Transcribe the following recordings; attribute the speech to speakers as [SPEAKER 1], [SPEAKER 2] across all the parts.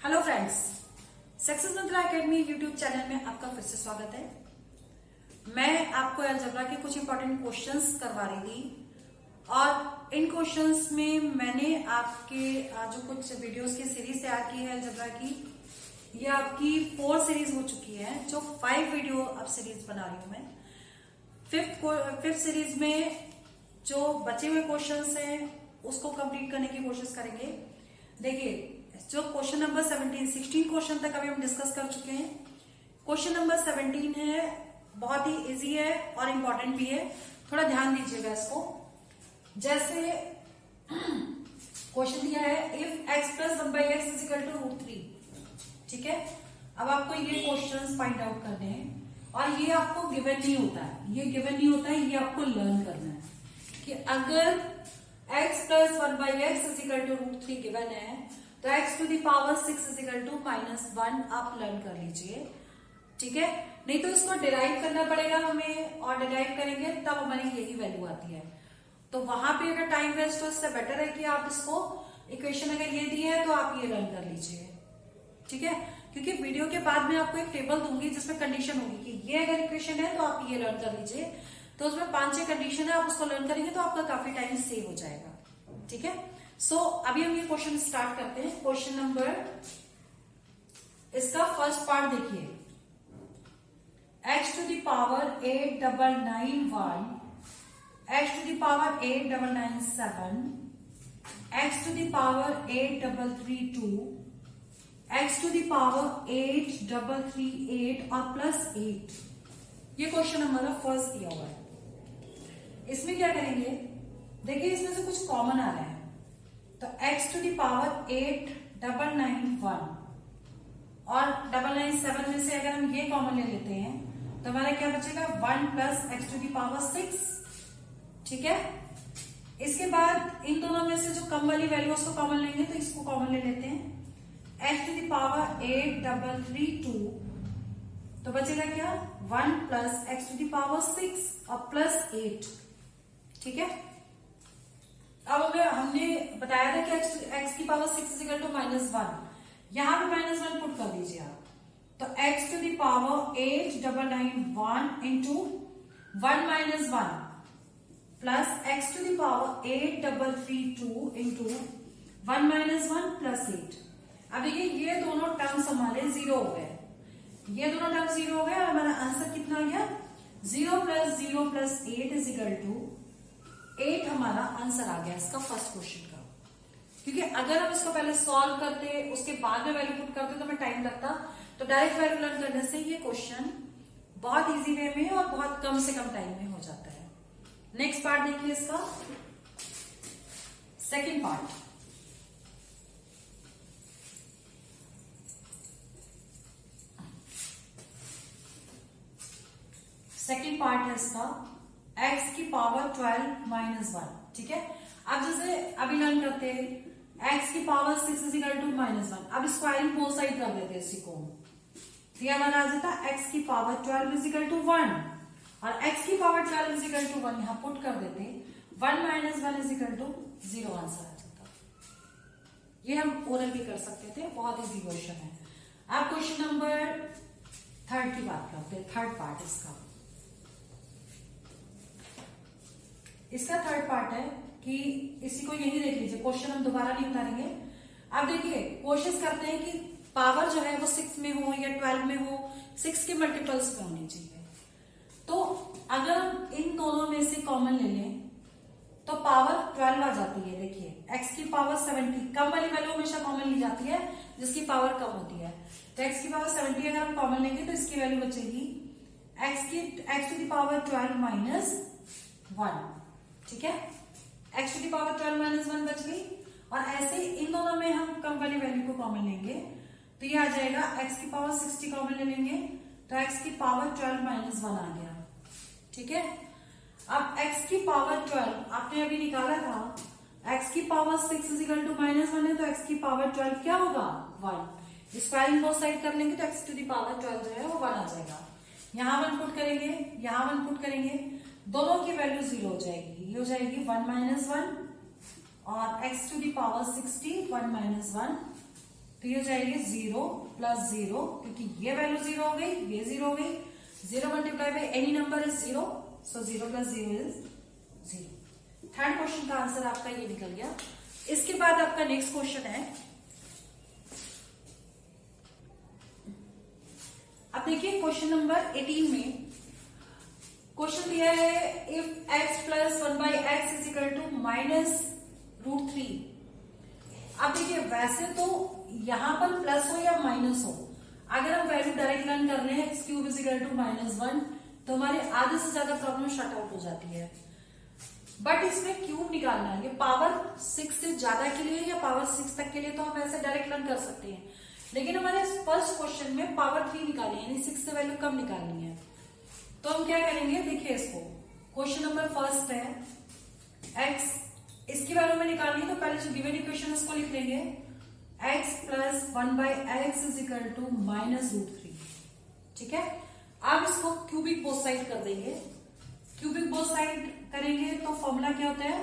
[SPEAKER 1] Hello friends, success मंत्रा academy YouTube channel में आपका फिर से स्वागत है। मैं आपको अलजेब्रा के कुछ इंपॉर्टेंट क्वेश्चंस करवा रही थी और इन क्वेश्चंस में मैंने आपके जो कुछ वीडियोस की सीरीज तैयार की है अलजेब्रा की, ये आपकी 4 सीरीज हो चुकी है, जो 5 वीडियो अब सीरीज बना रही हूं मैं। फिफ्थ सीरीज में जो बचे हुए क्वेश्चंस हैं उसको कंप्लीट करने की कोशिश करेंगे। देखिए, जो क्वेश्चन नंबर 16 क्वेश्चन तक अभी हम डिस्कस कर चुके हैं। क्वेश्चन नंबर 17 है, बहुत ही इजी है और इंपॉर्टेंट भी है, थोड़ा ध्यान दीजिएगा इसको। जैसे क्वेश्चन दिया है if x plus 1/x is equal to √3, ठीक है। अब आपको ये क्वेश्चंस फाइंड आउट करने हैं और ये आपको गिवन नहीं होता है, ये आपको लर्न करना है कि अगर x plus 1/x is equal to √3 given है तो x to the power 6 is equal to -1 आप लर्न कर लीजिए, ठीक है। नहीं तो इसको डिराइव करना पड़ेगा हमें, और डिराइव करेंगे तब हमारी यही वैल्यू आती है। तो वहां पे अगर टाइम वेस्ट हो, इससे बेटर है कि आप इसको इक्वेशन अगर ये दी है तो आप ये लर्न कर लीजिए, ठीक है। क्योंकि वीडियो के बाद में आपको एक टेबल दूंगी जिसमें कंडीशन होगी कि ये अगर इक्वेशन है तो आप ये लर्न कर लीजिए। तो उसमें 5-6 कंडीशन है, आप उसको लर्न करेंगे तो आपका काफी टाइम सेव हो जाएगा, ठीक है। सो अभी हम ये क्वेश्चन स्टार्ट करते हैं। क्वेश्चन नंबर, इसका फर्स्ट पार्ट देखिए, x to the power 8991, x to the power 8997, x to the power 8332, x to the power 8338 और +8। ये क्वेश्चन हमारा फर्स्ट दिया हुआ है। इसमें क्या करेंगे, देखिए इसमें से कुछ कॉमन आ रहा है, तो x टू दी पावर 8991 और 997 में से अगर हम ये कॉमन ले लेते हैं तो हमारा क्या बचेगा 1 plus x to the power 6, ठीक है। इसके बाद इन दोनों में से जो कम वाली वैल्यू उसको कॉमन लेंगे, तो इसको कॉमन ले लेते हैं, x टू दी पावर 8332, तो बचेगा क्या 1 plus x to the power 6 और +8, ठीक है। अब हमने बताया था कि x की पावर 6 इज इक्वल टू -1, यहां पे -1 पुट कर दीजिए आप, तो x to the power 8991 into 1 - 1 plus x to the power 8332 into 1 - 1 +8। अब देखिए ये दोनों टर्म्स हमारे 0 हो गए, ये दोनों टर्म्स 0 हो गए और हमारा आंसर कितना आ गया 0 + 0 + 8 इज इक्वल टू 8 हमारा आंसर आ गया इसका फर्स्ट क्वेश्चन का। क्योंकि अगर हम इसको पहले सॉल्व करते उसके बाद में वैल्यू पुट करते तो हमें टाइम लगता, तो डायरेक्ट वैल्यू लर्न करने से ये क्वेश्चन बहुत इजी वे में और बहुत कम से कम टाइम में हो जाता है। नेक्स्ट पार्ट देखिए, इसका सेकेंड पार्ट। सेकेंड पार्ट है इसका x की पावर 12 - 1, ठीक है। अब जैसे अभी लर्न करते हैं x की पावर 6 इज इक्वल टू -1, अब स्क्वायरिंग बोथ साइड कर देते हैं इसी को, तो ये हमारा आ जाता x की पावर 12 इज इक्वल टू 1 और x की पावर 12 इज इक्वल टू 1 यहां पुट कर देते हैं, 1 - 1 इज इक्वल टू 0 आंसर आ जाता। ये हम ओरल भी कर सकते थे, बहुत इजी क्वेश्चन है। अब क्वेश्चन नंबर 3 की बात करते हैं, थर्ड पार्ट इसका थर्ड पार्ट है कि इसी को यही देख लीजिए, क्वेश्चन हम दोबारा नहीं उतारेंगे। अब देखिए कोशिश करते हैं कि पावर जो है वो 6 में हो या 12 में हो, 6 के मल्टीपल्स में होनी चाहिए। तो अगर हम इन दोनों में से कॉमन ले लें तो पावर 12 आ जाती है। देखिए x की पावर 70, कम वाली वैल्यू हमेशा कॉमन ली जाती है जिसकी पावर कम होती है, तो x की पावर 70 अगर हम कॉमन लेंगे तो इसकी वैल्यू बचेगी x टू दी पावर 12 - 1, ठीक है। x टू दी पावर 12 - 1 बच गई, और ऐसे इन दोनों में हम कम वाली वैल्यू को कॉमन लेंगे तो ये आ जाएगा x की पावर 60 कॉमन ले लेंगे तो x की पावर 12 - 1 आ गया, ठीक है। अब x की पावर 12 आपने अभी निकाला था, x की पावर 6 इज इक्वल टू -1 है, तो x की पावर 12 क्या होगा 1, स्क्वायरिंग बोथ साइड कर लेंगे तो x टू दी पावर 12 जो है वो 1 आ जाएगा। यहां 1 पुट करेंगे, यहां 1 पुट करेंगे, दोनों की वैल्यू 0 हो जाएगी, ये हो जाएगी 1 - 1 और x टू दी पावर 60 1 - 1 तो ये हो जाएगी 0 प्लस 0, क्योंकि ये वैल्यू 0 हो गई, ये 0 हो गई. 0 multiply by any number is 0, so 0 plus 0 is 0. Third question का आंसर आपका ये निकल गया. इसके बाद आपका नेक्स्ट क्वेश्चन है. अब देखिए क्वेश्चन नंबर 18 में क्वेश्चन दिया है if x plus 1/x is equal to minus √3. अब देखिए वैसे तो यहां पर प्लस हो या माइनस हो, अगर हम वैल्यू डायरेक्ट लर्न कर रहे हैं x³ इज इक्वल टू -1, तो हमारे आधे से ज्यादा प्रॉब्लम शट आउट हो जाती है. बट इसमें क्यूब निकालना है, ये पावर 6 से ज्यादा के लिए या पावर 6 तक के लिए तो हम ऐसे डायरेक्ट लर्न कर सकते हैं, लेकिन हमारे फर्स्ट क्वेश्चन में पावर 3 निकालनी है, यानी 6 से वैल्यू कम निकालनी है. तो हम क्या करेंगे, देखिए इसको क्वेश्चन नंबर फर्स्ट है x, इसकी वैल्यू में निकालनी है, तो पहले जो गिवन इक्वेशन उसको लिख लेंगे. x plus 1/x is equal to -√3. ठीक है. अब इसको क्यूबिक बोथ साइड कर देंगे. क्यूबिक बोथ साइड करेंगे तो फॉर्मूला क्या होता है,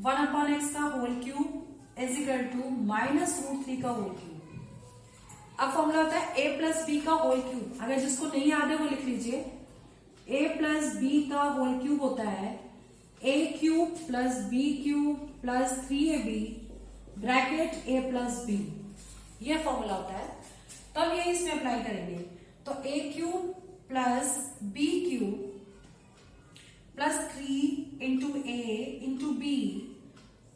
[SPEAKER 1] 1/x का whole cube is equal to -√3 का होल क्यूब. अब फॉर्मूला होता है a प्लस बी का होल क्यूब. अगर जिसको नहीं याद है वो लिख लीजिए. a प्लस बी का होल क्यूब होता है a³ plus b³ plus 3ab bracket a plus B. ये फॉर्मूला होता है. तो हम ये इसमें अप्लाई करेंगे. तो a³ plus b³ plus 3 into a into B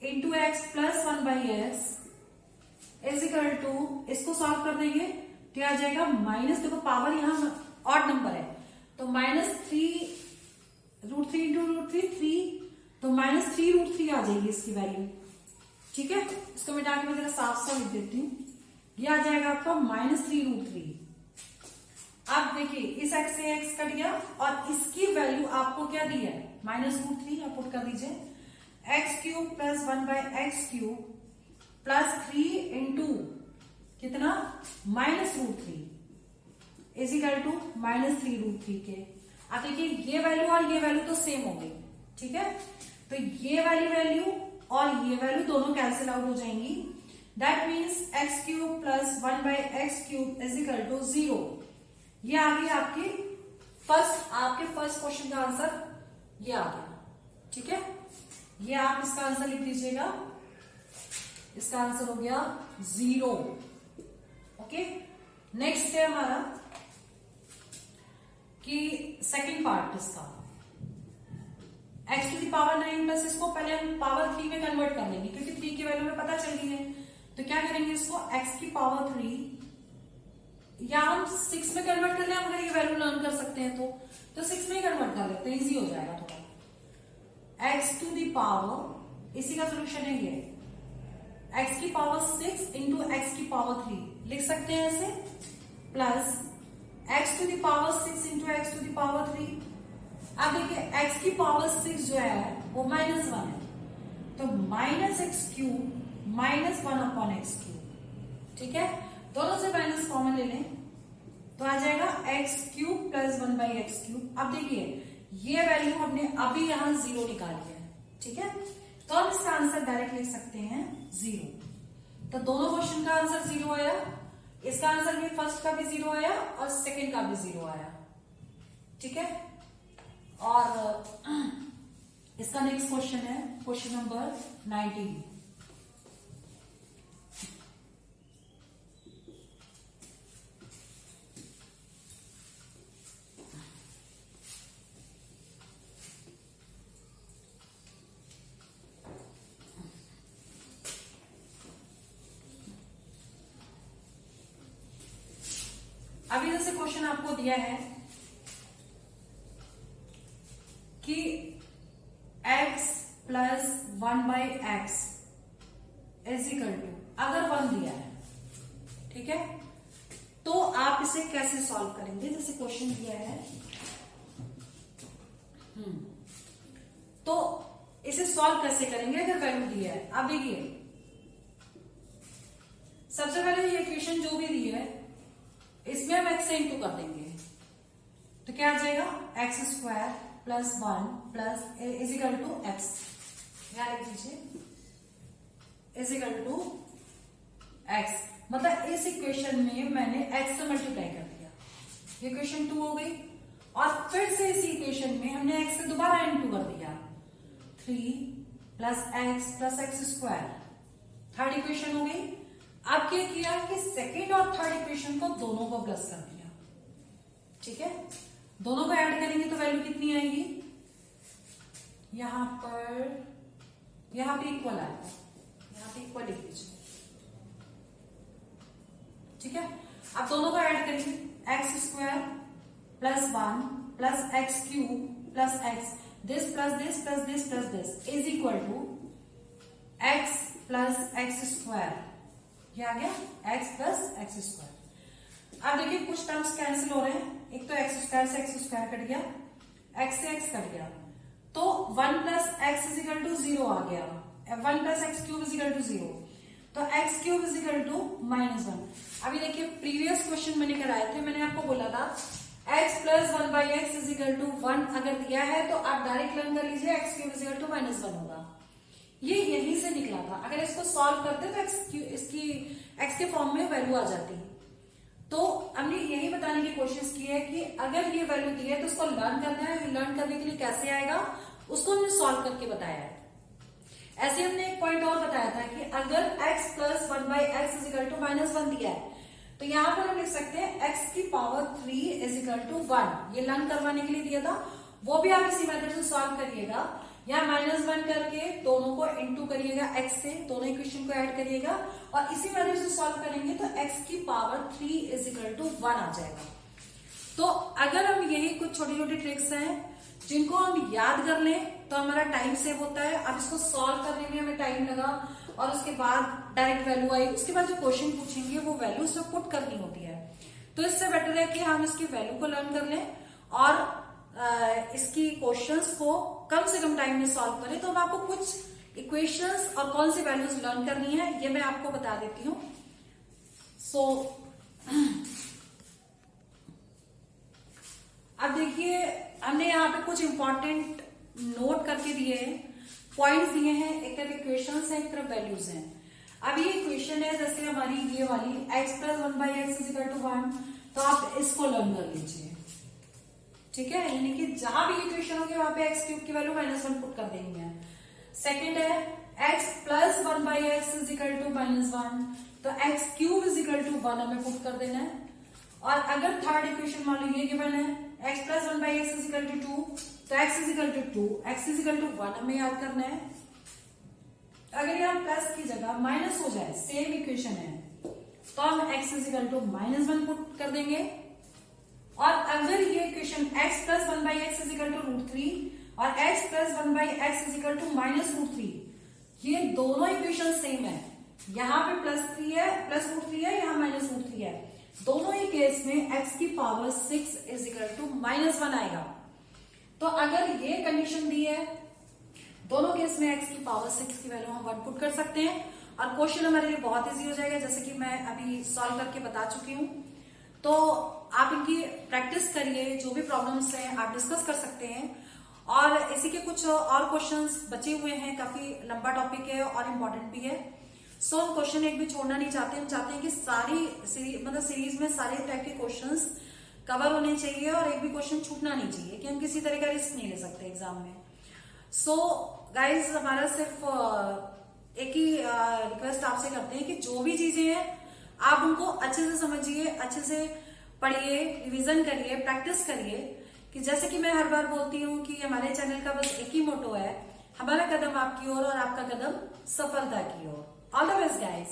[SPEAKER 1] into x plus 1/x is equal to, इसको सॉल्व कर देंगे तो आ जाएगा माइनस, देखो पावर यहां ऑड नंबर है, तो -3√3 इंटू √3 3, तो -3√3 आ जाएगी इसकी वैल्यू. ठीक है. इसको मिटा के मैं जरा साफ साफ लिख देती हूँ. ये आ जाएगा आपका -3√3. अब देखिए इस x से x कट गया और इसकी वैल्यू आपको क्या दी है, -√3. आप पुट कर दीजिए. x³ plus 1/x³ plus 3 into कितना -√3 इज इक्वल टू -3√3 के. अब देखिए ये वैल्यू और ये वैल्यू तो सेम हो गई. ठीक है. तो ये वाली वैल्यू और ये वैल्यू दोनों कैंसिल आउट हो जाएंगी. That means x³ plus 1/x³ is equal to 0. ये आ गई आपके फर्स्ट क्वेश्चन का आंसर, ये आ गया. ठीक है. ये आप इसका आंसर लिख दीजिएगा. इसका आंसर हो गया 0. ओके. नेक्स्ट है हमारा कि सेकंड पार्ट इसका x⁴ प्लस, इसको पहले हम पावर 3 में कन्वर्ट कर लेंगे क्योंकि 3 की वैल्यू में पता चल गई है. तो क्या करेंगे, इसको x⁴ या हम 6 में कन्वर्ट कर लें, अगर ये वैल्यू लर्न कर सकते हैं तो 6 में ही कन्वर्ट कर लेते हैं, इजी हो जाएगा थोड़ा. x⁴, इसी का सोल्यूशन है ये x⁴ इंटू x⁴ लिख सकते हैं ऐसे, प्लस x⁴ इंटू x⁴. अब देखिए x⁴ जो है वो -1 है, तो -x³ -1/x³. ठीक है. दोनों से माइनस कॉमन ले लें तो आ जाएगा x³ प्लस 1/x³. अब देखिए ये वैल्यू हमने अभी यहां 0 निकाली है. ठीक है. तो हम इसका आंसर डायरेक्ट लिख सकते हैं 0. तो दोनों क्वेश्चन का आंसर 0 आया. इसका आंसर भी फर्स्ट का भी 0 आया और सेकंड का भी 0 आया. ठीक है. और इसका नेक्स्ट क्वेश्चन है क्वेश्चन नंबर 19. अभी जैसे क्वेश्चन आपको दिया है कि x plus 1/x is equal to, अगर 1 दिया है, ठीक है, तो आप इसे कैसे सॉल्व करेंगे. जैसे क्वेश्चन दिया है तो इसे सॉल्व कैसे करेंगे अगर वैल्यू दिया है. अब देखिए सबसे पहले ये इक्वेशन जो भी दी है इसमें हम x से इंटू कर देंगे, तो क्या आ जाएगा, x² plus 1 plus is equal to x. यहां लिख दीजिए इज इक्वल टू x. मतलब इस इक्वेशन में मैंने x से मल्टीप्लाई कर दिया, ये इक्वेशन 2 हो गई। और फिर से इसी इक्वेशन में हमने x से दोबारा इनटू कर दिया, 3 plus x square, third equation हो गई। अब क्या किया कि सेकेंड और थर्ड इक्वेशन को दोनों को प्लस कर दिया, ठीक है। दोनों को ऐड करेंगे तो वैल्यू कितनी आएगी, यहां पे इक्वल आएगा, यहां पे इक्वल लिख लीजिए, ठीक है। अब दोनों को ऐड करेंगे, x square plus 1 plus x cube plus x, this plus this plus this plus this is equal to x plus x square, ये आ गया एक्स प्लस एक्स स्क्वायर। अब देखिए कुछ टर्म्स कैंसिल हो रहे हैं, एक तो एक्स स्क्वायर से एक्स स्क्वायर कट गया, एक्स से एक्स कट गया, तो 1 plus x is equal to 0 आ गया, 1 plus x cube is equal to 0, तो x cube is equal to -1। अभी देखिए प्रीवियस क्वेश्चन मैंने कराए थे, मैंने आपको बोला था x plus 1 by x is equal to 1 अगर दिया है तो आप डायरेक्ट लर्न कर लीजिए, x cube is equal to -1 होगा, ये यहीं से निकला था। अगर इसको सॉल्व करते तो इसकी x के फॉर्म में वैल्यू आ जाती। तो हमने यही बताने की कोशिश की है कि अगर ये वैल्यू दी है तो उसको लर्न करना है, लर्न करने के लिए कैसे आएगा उसको हमने सॉल्व करके बताया है। ऐसे हमने एक पॉइंट और बताया था कि अगर x plus 1 by x is equal to -1 दिया है तो यहां पर हम लिख सकते हैं x की पावर 3 इज इक्वल टू 1, ये लर्न करवाने के लिए दिया था, वो भी आप इसी मेथड से सॉल्व करिएगा। यहाँ -1 करके दोनों को इनटू करिएगा x से, दोनों इक्वेशन को ऐड करिएगा और इसी मेथड से सॉल्व करेंगे तो x की पावर 3 इज इक्वल टू 1 आ जाएगा। तो अगर हम यही कुछ छोटी छोटी ट्रिक्स हैं जिनको हम याद कर लें तो हमारा टाइम सेव होता है। अब इसको सॉल्व करने में हमें टाइम लगा और उसके बाद डायरेक्ट वैल्यू आई, उसके बाद जो क्वेश्चन पूछेंगे वो वैल्यू उसमें पुट करनी होती है। तो इससे बेटर है कि हम इसकी वैल्यू को लर्न कर लें और इसकी क्वेश्चंस को कम से कम टाइम में सॉल्व करें। तो मैं आपको कुछ इक्वेशंस और कौन सी वैल्यूज लर्न करनी है ये मैं आपको बता देती हूँ। अब देखिए हमने यहाँ पे कुछ इंपॉर्टेंट नोट करके दिए हैं, पॉइंट्स दिए हैं, एक तरफ इक्वेशंस हैं, एक तरफ वैल्यूज हैं। अब ये इक्वेशन है जैसे हमारी ये वाली x plus 1 by x is equal to 1, तो आप इसको लर्न कर लीजिए, ठीक है। यानी कि जहां भी इक्वेशन होगी वहां पे एक्स क्यूब की वैल्यू -1 पुट कर देंगे। सेकेंड है x plus 1 by x is equal to -1, तो x cube is equal to 1 हमें पुट कर देना है। और अगर थर्ड इक्वेशन मान लो ये गिवन है x plus 1 by x is equal to 2, तो x is equal to 2, x is equal to 1 हमें याद करना है। अगर यहाँ प्लस की जगह माइनस हो जाए, सेम इक्वेशन है, तो हम x is equal to -1 put कर देंगे। और अगर ये equation x plus 1 by x is equal to √3 और x plus 1 by x is equal to -√3, ये दोनों इक्वेशन सेम है, यहाँ पे +3 है, +√3 है, यहाँ -√3 है, दोनों ही केस में x की पावर 6 इज इक्वल टू -1 आएगा। तो अगर ये कंडीशन दी है दोनों केस में x की पावर 6 की वैल्यू हम 1 पुट कर सकते हैं और क्वेश्चन हमारे लिए बहुत इजी हो जाएगा, जैसे कि मैं अभी सॉल्व करके बता चुकी हूँ। तो आप इनकी प्रैक्टिस करिए, जो भी प्रॉब्लम्स हैं आप डिस्कस कर सकते हैं। और इसी के कुछ और क्वेश्चंस बचे हुए हैं, काफी लंबा टॉपिक है और इम्पोर्टेंट भी है। सो हम क्वेश्चन एक भी छोड़ना नहीं चाहते, हम चाहते हैं कि सारी सीरीज में सारे टाइप के क्वेश्चंस कवर होने चाहिए और एक भी क्वेश्चन छूटना नहीं चाहिए, कि हम किसी तरह का रिस्क नहीं ले सकते एग्जाम में। सो गाइज हमारा सिर्फ एक ही रिक्वेस्ट आपसे करते हैं कि जो भी चीजें हैं आप उनको अच्छे से समझिए, अच्छे से पढ़िए, रिवीजन करिए, प्रैक्टिस करिए। कि जैसे कि मैं हर बार बोलती हूँ कि हमारे चैनल का बस एक ही मोटो है, हमारा कदम आपकी ओर और आपका कदम सफलता की ओर। All the best guys.